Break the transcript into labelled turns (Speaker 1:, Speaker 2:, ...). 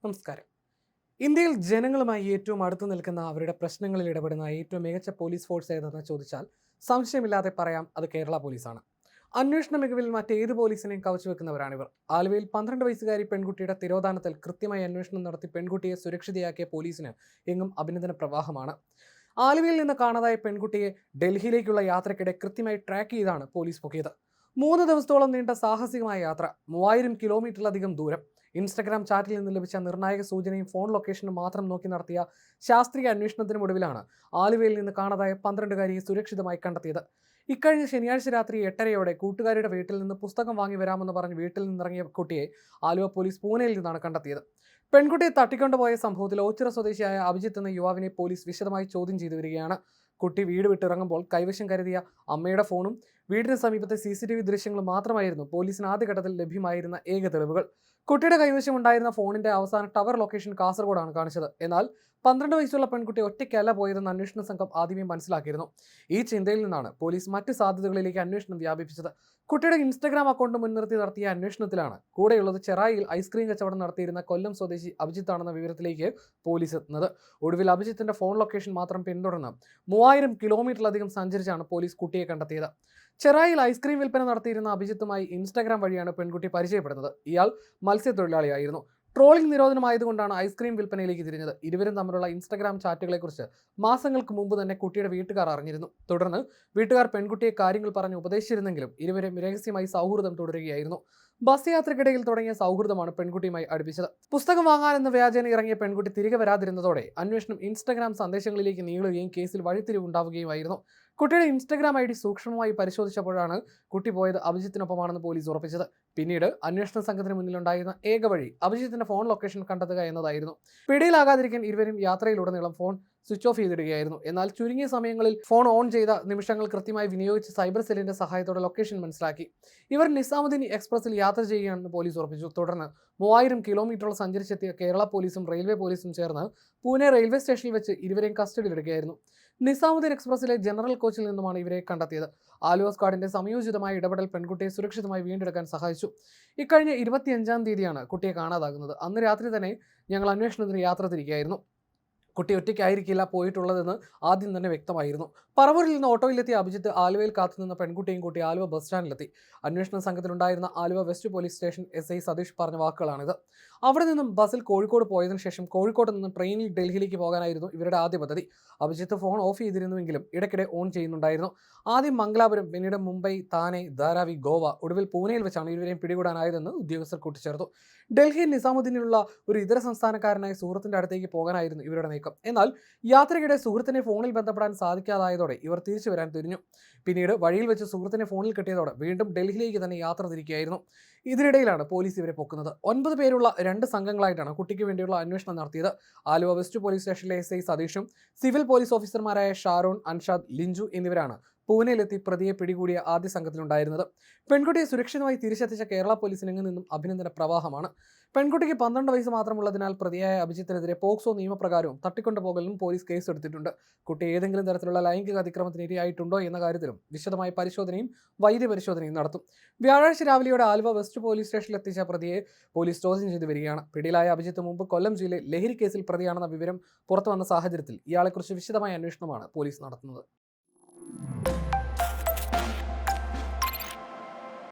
Speaker 1: നമസ്കാരം. ഇന്ത്യയിൽ ജനങ്ങളുമായി ഏറ്റവും അടുത്ത് നിൽക്കുന്ന അവരുടെ പ്രശ്നങ്ങളിൽ ഇടപെടുന്ന ഏറ്റവും മികച്ച പോലീസ് ഫോഴ്സ് ഏതെന്ന് ചോദിച്ചാൽ സംശയമില്ലാതെ പറയാം, അത് കേരള പോലീസാണ്. അന്വേഷണ മികവിൽ മറ്റേത് പോലീസിനെയും കവച്ചുവെക്കുന്നവരാണിവർ. ആലുവയിൽ 12 വയസ്സുകാരി പെൺകുട്ടിയുടെ തിരോധാനത്തിൽ കൃത്യമായി അന്വേഷണം നടത്തി പെൺകുട്ടിയെ സുരക്ഷിതയാക്കിയ പോലീസിന് എങ്ങും അഭിനന്ദന പ്രവാഹമാണ്. ആലുവയിൽ നിന്ന് കാണാതായ പെൺകുട്ടിയെ ഡൽഹിയിലേക്കുള്ള യാത്രയ്ക്കിടെ കൃത്യമായി ട്രാക്ക് ചെയ്താണ് പോലീസ് പൊക്കിയത്. 3 ദിവസത്തോളം നീണ്ട സാഹസികമായ യാത്ര, 3000 കിലോമീറ്ററിലധികം ദൂരം. ഇൻസ്റ്റഗ്രാം ചാറ്റിൽ നിന്ന് ലഭിച്ച നിർണായക സൂചനയും ഫോൺ ലൊക്കേഷനും മാത്രം നോക്കി നടത്തിയ ശാസ്ത്രീയ അന്വേഷണത്തിനൊടുവിലാണ് ആലുവയിൽ നിന്ന് കാണാതായ 12-കാരിയെ സുരക്ഷിതമായി കണ്ടെത്തിയത്. ഇക്കഴിഞ്ഞ ശനിയാഴ്ച രാത്രി 8:30 കൂട്ടുകാരുടെ വീട്ടിൽ നിന്ന് പുസ്തകം വാങ്ങി വരാമെന്ന് പറഞ്ഞ് വീട്ടിൽ നിന്നിറങ്ങിയ കുട്ടിയെ ആലുവ പോലീസ് പൂനെയിൽ നിന്നാണ് കണ്ടെത്തിയത്. പെൺകുട്ടിയെ തട്ടിക്കൊണ്ടുപോയ സംഭവത്തിൽ ഓച്ചിറ സ്വദേശിയായ അഭിജിത്ത് എന്ന യുവാവിനെ പോലീസ് വിശദമായി ചോദ്യം ചെയ്തു വരികയാണ്. കുട്ടി വീട് വിട്ടിറങ്ങുമ്പോൾ കൈവശം കരുതിയ അമ്മയുടെ ഫോണും വീടിന് സമീപത്തെ CCTV ദൃശ്യങ്ങളും മാത്രമായിരുന്നു പോലീസിന് ആദ്യഘട്ടത്തിൽ ലഭ്യമായിരുന്ന ഏക തെളിവുകൾ. കുട്ടിയുടെ കൈവശം ഉണ്ടായിരുന്ന ഫോണിന്റെ അവസാന ടവർ ലൊക്കേഷൻ കാസർഗോഡാണ് കാണിച്ചത്. എന്നാൽ 12 വയസ്സുള്ള പെൺകുട്ടി ഒറ്റയ്ക്കല്ല പോയതെന്ന് അന്വേഷണ സംഘം ആദ്യമേ മനസ്സിലാക്കിയിരുന്നു. ഈ ചിന്തയിൽ നിന്നാണ് പോലീസ് മറ്റ് സാധ്യതകളിലേക്ക് അന്വേഷണം വ്യാപിപ്പിച്ചത്. കുട്ടിയുടെ ഇൻസ്റ്റഗ്രാം അക്കൗണ്ട് മുൻനിർത്തി നടത്തിയ അന്വേഷണത്തിലാണ് കൂടെയുള്ളത് ചെറായിയിൽ ഐസ്ക്രീം കച്ചവടം നടത്തിയിരുന്ന കൊല്ലം സ്വദേശി അഭിജിത്താണെന്ന വിവരത്തിലേക്ക് പോലീസ് എത്തുന്നത്. ഒടുവിൽ അഭിജിത്തിന്റെ ഫോൺ ലൊക്കേഷൻ മാത്രം പിന്തുടർന്ന് 3000 കിലോമീറ്ററിലധികം സഞ്ചരിച്ചാണ് പോലീസ് കുട്ടിയെ കണ്ടെത്തിയത്. ചെറായിൽ ഐസ്ക്രീം വിൽപ്പന നടത്തിയിരുന്ന അഭിജിത്തുമായി ഇൻസ്റ്റഗ്രാം വഴിയാണ് പെൺകുട്ടി പരിചയപ്പെടുന്നത്. ഇയാൾ മത്സ്യത്തൊഴിലാളിയായിരുന്നു. Trawling നിരോധനമായതുകൊണ്ടാണ് ice cream വിൽപ്പനയിലേക്ക് തിരിഞ്ഞത്. ഇരുവരും തമ്മിലുള്ള ഇൻസ്റ്റഗ്രാം ചാറ്റുകളെക്കുറിച്ച് മാസങ്ങൾക്ക് മുമ്പ് തന്നെ കുട്ടിയുടെ വീട്ടുകാർ അറിഞ്ഞിരുന്നു. തുടർന്ന് വീട്ടുകാർ പെൺകുട്ടിയെ കാര്യങ്ങൾ പറഞ്ഞ് ഉപദേശിച്ചിരുന്നെങ്കിലും ഇരുവരും രഹസ്യമായി സൗഹൃദം തുടരുകയായിരുന്നു. ബസ് യാത്രക്കിടയിൽ തുടങ്ങിയ സൗഹൃദമാണ് പെൺകുട്ടിയുമായി അടുപ്പിച്ചത്. പുസ്തകം വാങ്ങാനെന്ന വ്യാജേന ഇറങ്ങിയ പെൺകുട്ടി തിരികെ വരാതിരുന്നതോടെ അന്വേഷണം ഇൻസ്റ്റഗ്രാം സന്ദേശങ്ങളിലേക്ക് നീളുകയും കേസിൽ വഴിത്തിരിവുണ്ടാവുകയുമായിരുന്നു. കുട്ടിയുടെ ഇൻസ്റ്റഗ്രാം ID സൂക്ഷ്മമായി പരിശോധിച്ചപ്പോഴാണ് കുട്ടി പോയത് അഭിജിത്തിനൊപ്പമാണെന്ന് പോലീസ് ഉറപ്പിച്ചത്. പിന്നീട് അന്വേഷണ സംഘത്തിന് മുന്നിലുണ്ടായിരുന്ന ഏക വഴി അഭിജിത്തിന്റെ ഫോൺ ലൊക്കേഷൻ കണ്ടെത്തുക എന്നതായിരുന്നു. പിടിയിലാകാതിരിക്കാൻ ഇരുവരും യാത്രയിലുടനീളം ഫോൺ സ്വിച്ച് ഓഫ് ചെയ്തിടുകയായിരുന്നു. എന്നാൽ ചുരുങ്ങിയ സമയങ്ങളിൽ ഫോൺ ഓൺ ചെയ്ത നിമിഷങ്ങൾ കൃത്യമായി വിനിയോഗിച്ച് സൈബർ സെല്ലിന്റെ സഹായത്തോടെ ലൊക്കേഷൻ മനസ്സിലാക്കി. ഇവർ നിസാമുദ്ദീൻ എക്സ്പ്രസിൽ യാത്ര ചെയ്യുകയാണെന്ന് പോലീസ് ഉറപ്പിച്ചു. തുടർന്ന് 3000 കിലോമീറ്ററോളം സഞ്ചരിച്ചെത്തിയ കേരള പോലീസും റെയിൽവേ പോലീസും ചേർന്ന് പൂനെ റെയിൽവേ സ്റ്റേഷനിൽ വെച്ച് ഇരുവരെയും കസ്റ്റഡിയിലെടുക്കുകയായിരുന്നു. നിസാമുദ്ദീൻ എക്സ്പ്രസിലെ ജനറൽ കോച്ചിൽ നിന്നുമാണ് ഇവരെ കണ്ടെത്തിയത്. ആലുവ സ്ക്വാഡിന്റെ സംയോജിതമായ ഇടപെടൽ പെൺകുട്ടിയെ സുരക്ഷിതമായി വീണ്ടെടുക്കാൻ സഹായിച്ചു. ഇക്കഴിഞ്ഞ 25-ാം തീയതിയാണ് കുട്ടിയെ കാണാതാകുന്നത്. അന്ന് രാത്രി തന്നെ ഞങ്ങൾ അന്വേഷണത്തിന് യാത്ര തിരിക്കുകയായിരുന്നു. കുട്ടി ഒറ്റയ്ക്കായിരിക്കില്ല പോയിട്ടുള്ളതെന്ന് ആദ്യം തന്നെ വ്യക്തമായിരുന്നു. പറവൂരിൽ നിന്ന് ഓട്ടോയിലെത്തിയ അഭിജിത്ത് ആലുവയിൽ കാത്തുനിന്ന പെൺകുട്ടിയും കൂട്ടി ആലുവ ബസ് സ്റ്റാൻഡിലെത്തി. അന്വേഷണ സംഘത്തിലുണ്ടായിരുന്ന Aluva west police station SI Satheesh പറഞ്ഞ വാക്കുകളാണിത്. അവിടെ നിന്നും ബസ്സിൽ കോഴിക്കോട് പോയതിനു ശേഷം കോഴിക്കോട് നിന്ന് ട്രെയിനിൽ ഡൽഹിയിലേക്ക് പോകാനായിരുന്നു ഇവരുടെ ആദ്യ പദ്ധതി. അഭിജിത്ത് ഫോൺ ഓഫ് ചെയ്തിരുന്നുവെങ്കിലും ഇടയ്ക്കിടെ ഓൺ ചെയ്യുന്നുണ്ടായിരുന്നു. ആദ്യം മംഗലാപുരം, പിന്നീട് മുംബൈ, താനെ, ധാരാവി, ഗോവ, ഒടുവിൽ പൂനെയിൽ വെച്ചാണ് ഇരുവരെയും പിടികൂടാനായതെന്ന് ഉദ്യോഗസ്ഥർ കൂട്ടിച്ചേർത്തു. ഡൽഹിയിൽ നിസാമുദ്ദീനിലുള്ള ഒരു ഇതര സംസ്ഥാനക്കാരനായ സുഹൃത്തിന്റെ അടുത്തേക്ക് പോകാനായിരുന്നു ഇവരുടെ നീക്കം. എന്നാൽ യാത്രയ്ക്കിടെ സുഹൃത്തിനെ ഫോണിൽ ബന്ധപ്പെടാൻ സാധിക്കാതായതോടെ ഇവർ തിരിച്ചു വരാൻ തിരിഞ്ഞു. പിന്നീട് വഴിയിൽ വെച്ച് സുഹൃത്തിനെ ഫോണിൽ കിട്ടിയതോടെ വീണ്ടും ഡൽഹിയിലേക്ക് തന്നെ യാത്ര തിരിക്കുകയായിരുന്നു. ഇതിനിടയിലാണ് പോലീസ് ഇവരെ പൊക്കുന്നത്. 9 പേരുള്ള 2 സംഘങ്ങളായിട്ടാണ് കുട്ടിക്ക് വേണ്ടിയുള്ള അന്വേഷണം നടത്തിയത്. ആലുവ വെസ്റ്റ് പോലീസ് സ്റ്റേഷനിലെ SI സതീഷും സിവിൽ പോലീസ് ഓഫീസർമാരായ ഷാരോൺ, അൻഷാദ്, ലിഞ്ചു എന്നിവരാണ് പൂനെയിലെത്തി പ്രതിയെ പിടികൂടിയ ആദ്യ സംഘത്തിലുണ്ടായിരുന്നത്. പെൺകുട്ടിയെ സുരക്ഷിതമായി തിരിച്ചെത്തിച്ച കേരള പോലീസിന് നിന്നും അഭിനന്ദന പ്രവാഹമാണ്. പെൺകുട്ടിക്ക് 12 വയസ്സ് മാത്രമുള്ളതിനാൽ പ്രതിയായ അഭിജിത്തിനെതിരെ പോക്സോ നിയമപ്രകാരവും തട്ടിക്കൊണ്ടുപോകലിനും പോലീസ് കേസെടുത്തിട്ടുണ്ട്. കുട്ടി ഏതെങ്കിലും തരത്തിലുള്ള ലൈംഗിക അതിക്രമത്തിന് ഇരയായിട്ടുണ്ടോ എന്ന കാര്യത്തിലും വിശദമായ പരിശോധനയും വൈദ്യപരിശോധനയും നടത്തും. വ്യാഴാഴ്ച രാവിലെയോടെ ആലുവ വെസ്റ്റ് പോലീസ് സ്റ്റേഷനിൽ എത്തിച്ച പ്രതിയെ പോലീസ് ചോദ്യം ചെയ്തു വരികയാണ്. പിടിയിലായ അഭിജിത്ത് മുമ്പ് കൊല്ലം ജില്ലയിൽ ലഹരി കേസിൽ പ്രതിയാണെന്ന വിവരം പുറത്തുവന്ന സാഹചര്യത്തിൽ ഇയാളെക്കുറിച്ച് വിശദമായ അന്വേഷണമാണ് പോലീസ് നടത്തുന്നത്.